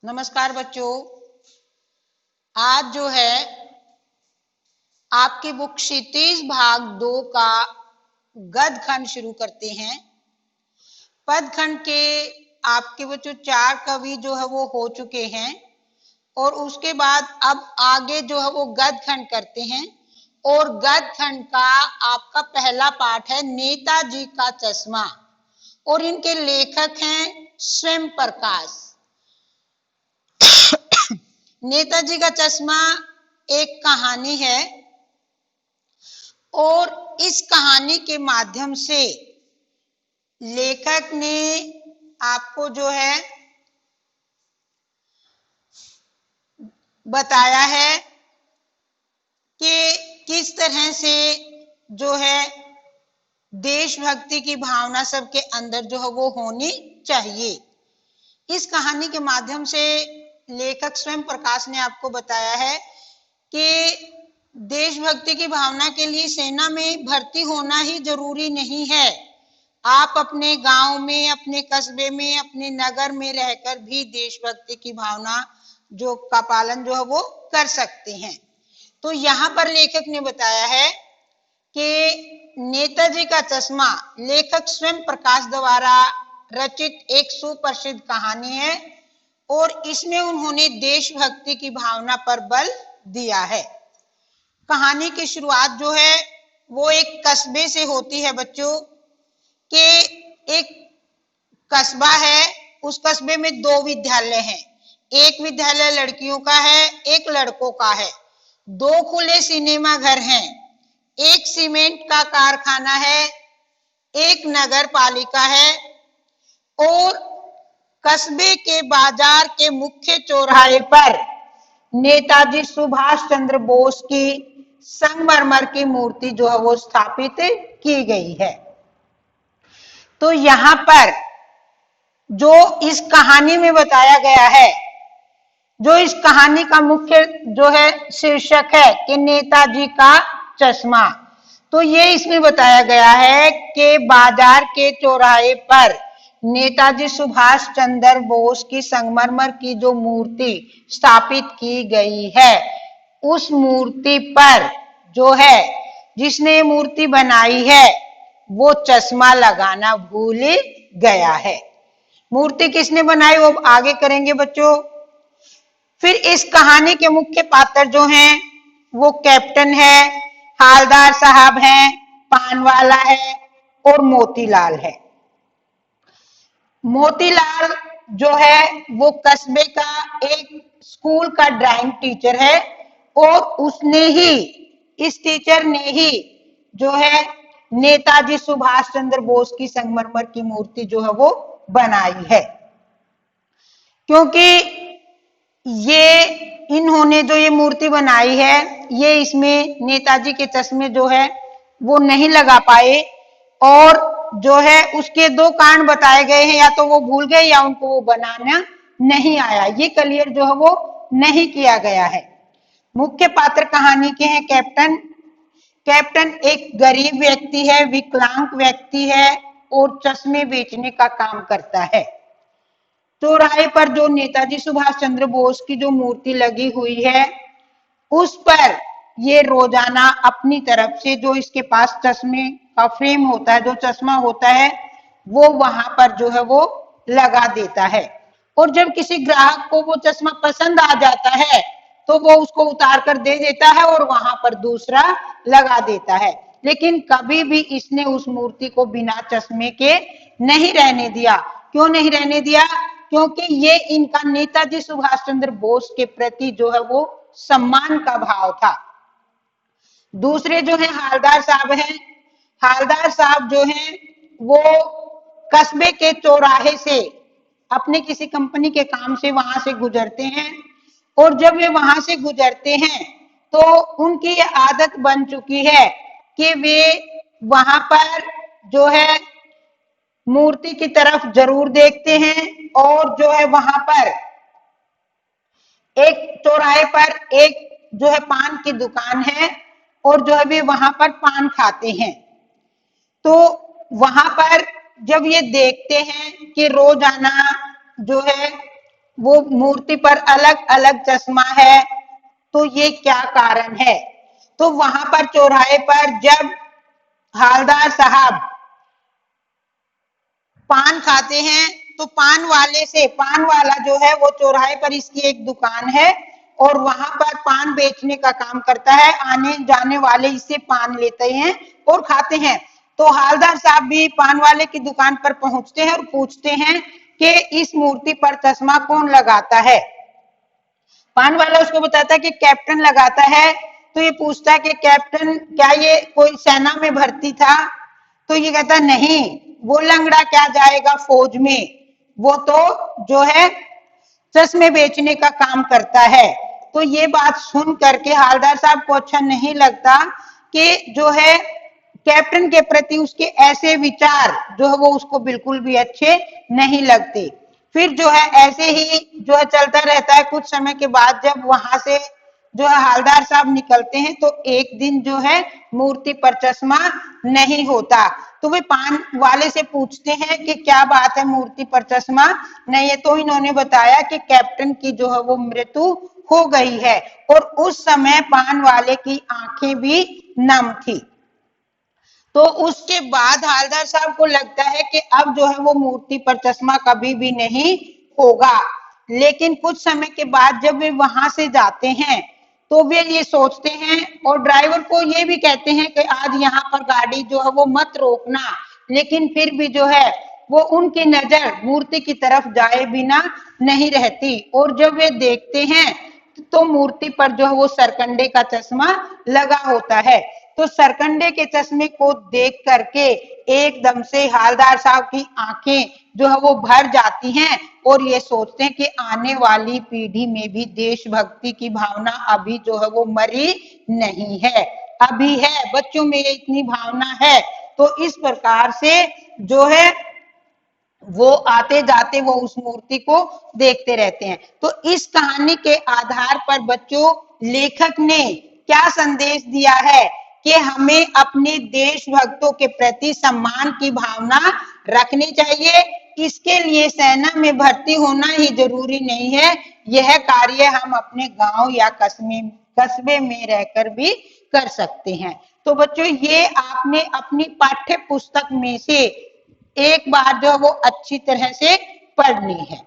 नमस्कार बच्चों, आज जो है आपकी बुक क्षितिज भाग 2 का गद्य खंड शुरू करते हैं। पद खंड के आपके बच्चों 4 कवि जो है वो हो चुके हैं और उसके बाद अब आगे जो है वो गद्य खंड करते हैं। और गद्य खंड का आपका पहला पाठ है नेताजी का चश्मा और इनके लेखक हैं स्वयं प्रकाश। नेताजी का चश्मा एक कहानी है और इस कहानी के माध्यम से लेखक ने आपको जो है बताया है कि किस तरह से जो है देशभक्ति की भावना सबके अंदर जो है वो होनी चाहिए। इस कहानी के माध्यम से लेखक स्वयं प्रकाश ने आपको बताया है कि देशभक्ति की भावना के लिए सेना में भर्ती होना ही जरूरी नहीं है। आप अपने गांव में, अपने कस्बे में, अपने नगर में रहकर भी देशभक्ति की भावना जो का पालन जो है वो कर सकते हैं। तो यहाँ पर लेखक ने बताया है कि नेताजी का चश्मा लेखक स्वयं प्रकाश द्वारा रचित एक सुप्रसिद्ध कहानी है और इसमें उन्होंने देशभक्ति की भावना पर बल दिया है। कहानी की शुरुआत जो है वो एक कस्बे से होती है बच्चों, कि एक कस्बा है, उस कस्बे में 2 विद्यालय हैं। एक विद्यालय लड़कियों का है, एक लड़कों का है। 2 खुले सिनेमा घर हैं, एक सीमेंट का कारखाना है, एक नगर पालिका है और कस्बे के बाजार के मुख्य चौराहे पर नेताजी सुभाष चंद्र बोस की संगमरमर की मूर्ति जो है वो स्थापित की गई है। तो यहाँ पर जो इस कहानी में बताया गया है, जो इस कहानी का मुख्य जो है शीर्षक है कि नेताजी का चश्मा, तो ये इसमें बताया गया है कि बाजार के चौराहे पर नेताजी सुभाष चंद्र बोस की संगमरमर की जो मूर्ति स्थापित की गई है, उस मूर्ति पर जो है जिसने मूर्ति बनाई है वो चश्मा लगाना भूल गया है। मूर्ति किसने बनाई वो आगे करेंगे बच्चों। फिर इस कहानी के मुख्य पात्र जो हैं वो कैप्टन है, हालदार साहब हैं, पानवाला है और मोतीलाल है। मोतीलाल जो है वो कस्बे का एक स्कूल का ड्राइंग टीचर है और उसने ही, इस टीचर ने ही जो है नेताजी सुभाष चंद्र बोस की संगमरमर की मूर्ति जो है वो बनाई है। क्योंकि ये इन्होंने जो ये मूर्ति बनाई है, ये इसमें नेताजी के चश्मे जो है वो नहीं लगा पाए और जो है उसके 2 कारण बताए गए हैं, या तो वो भूल गए या उनको वो बनाना नहीं आया। ये क्लियर जो है वो नहीं किया गया है। मुख्य पात्र कहानी के हैं कैप्टन। कैप्टन एक गरीब व्यक्ति है, विकलांग व्यक्ति है और चश्मे बेचने का काम करता है। चौराहे पर जो नेताजी सुभाष चंद्र बोस की जो मूर्ति लगी हुई है उस पर ये रोजाना अपनी तरफ से जो इसके पास चश्मे का फ्रेम होता है, जो चश्मा होता है, वो वहां पर जो है वो लगा देता है। और जब किसी ग्राहक को वो चश्मा पसंद आ जाता है तो वो उसको उतार कर दे देता है और वहां पर दूसरा लगा देता है। लेकिन कभी भी इसने उस मूर्ति को बिना चश्मे के नहीं रहने दिया। क्यों नहीं रहने दिया? क्योंकि ये इनका नेताजी सुभाष चंद्र बोस के प्रति जो है वो सम्मान का भाव था। दूसरे जो है हालदार साहब हैं। हालदार साहब जो हैं वो कस्बे के चौराहे से अपने किसी कंपनी के काम से वहां से गुजरते हैं और जब वे वहां से गुजरते हैं तो उनकी ये आदत बन चुकी है कि वे वहां पर जो है मूर्ति की तरफ जरूर देखते हैं और जो है वहां पर एक चौराहे पर एक जो है पान की दुकान है और जो है वे वहां पर पान खाते हैं। तो वहां पर जब ये देखते हैं कि रोजाना जो है वो मूर्ति पर अलग अलग चश्मा है, तो ये क्या कारण है? तो वहां पर चौराहे पर जब हालदार साहब पान खाते हैं तो पान वाला जो है वो चौराहे पर इसकी एक दुकान है और वहां पर पान बेचने का काम करता है। आने जाने वाले इससे पान लेते हैं और खाते हैं। तो हालदार साहब भी पान वाले की दुकान पर पहुंचते हैं और पूछते हैं कि इस मूर्ति पर चश्मा कौन लगाता है। पान वाला उसको बताता है कि कैप्टन लगाता है। तो ये पूछता है कि कैप्टन क्या ये कोई सेना में भर्ती था? तो ये कहता नहीं, वो लंगड़ा क्या जाएगा फौज में, वो तो जो है चश्मे बेचने का काम करता है। तो ये बात सुन करके हालदार साहब को अच्छा नहीं लगता कि जो है कैप्टन के प्रति उसके ऐसे विचार जो है वो उसको बिल्कुल भी अच्छे नहीं लगते। फिर जो है ऐसे ही जो है चलता रहता है। कुछ समय के बाद जब वहां से जो है हालदार साहब निकलते हैं तो एक दिन जो है मूर्ति पर चश्मा नहीं होता। तो वे पान वाले से पूछते हैं कि क्या बात है, मूर्ति पर चश्मा नहीं है? तो इन्होंने बताया कि कैप्टन की जो है वो मृत्यु हो गई है। और उस समय पान वाले की आंखें भी नम थी। तो उसके बाद हालदार साहब को लगता है कि अब जो है वो मूर्ति पर चश्मा कभी भी नहीं होगा। लेकिन कुछ समय के बाद जब वे वहां से जाते हैं तो वे ये सोचते हैं और ड्राइवर को ये भी कहते हैं कि आज यहाँ पर गाड़ी जो है वो मत रोकना। लेकिन फिर भी जो है वो उनकी नजर मूर्ति की तरफ जाए बिना नहीं रहती। और जब वे देखते हैं तो मूर्ति पर जो है वो सरकंडे का चश्मा लगा होता है। तो सरकंडे के चश्मे को देख करके एकदम से हालदार साहब की आंखें जो है वो भर जाती हैं और ये सोचते हैं कि आने वाली पीढ़ी में भी देशभक्ति की भावना अभी जो है वो मरी नहीं है, अभी है, बच्चों में इतनी भावना है। तो इस प्रकार से जो है वो आते जाते वो उस मूर्ति को देखते रहते हैं। तो इस कहानी के आधार पर बच्चों लेखक ने क्या संदेश दिया है कि हमें अपने देशभक्तों के प्रति सम्मान की भावना रखनी चाहिए। इसके लिए सेना में भर्ती होना ही जरूरी नहीं है, यह कार्य हम अपने गांव या कस्बे में रहकर भी कर सकते हैं। तो बच्चों ये आपने अपनी पाठ्य पुस्तक में से एक बार जो वो अच्छी तरह से पढ़नी है।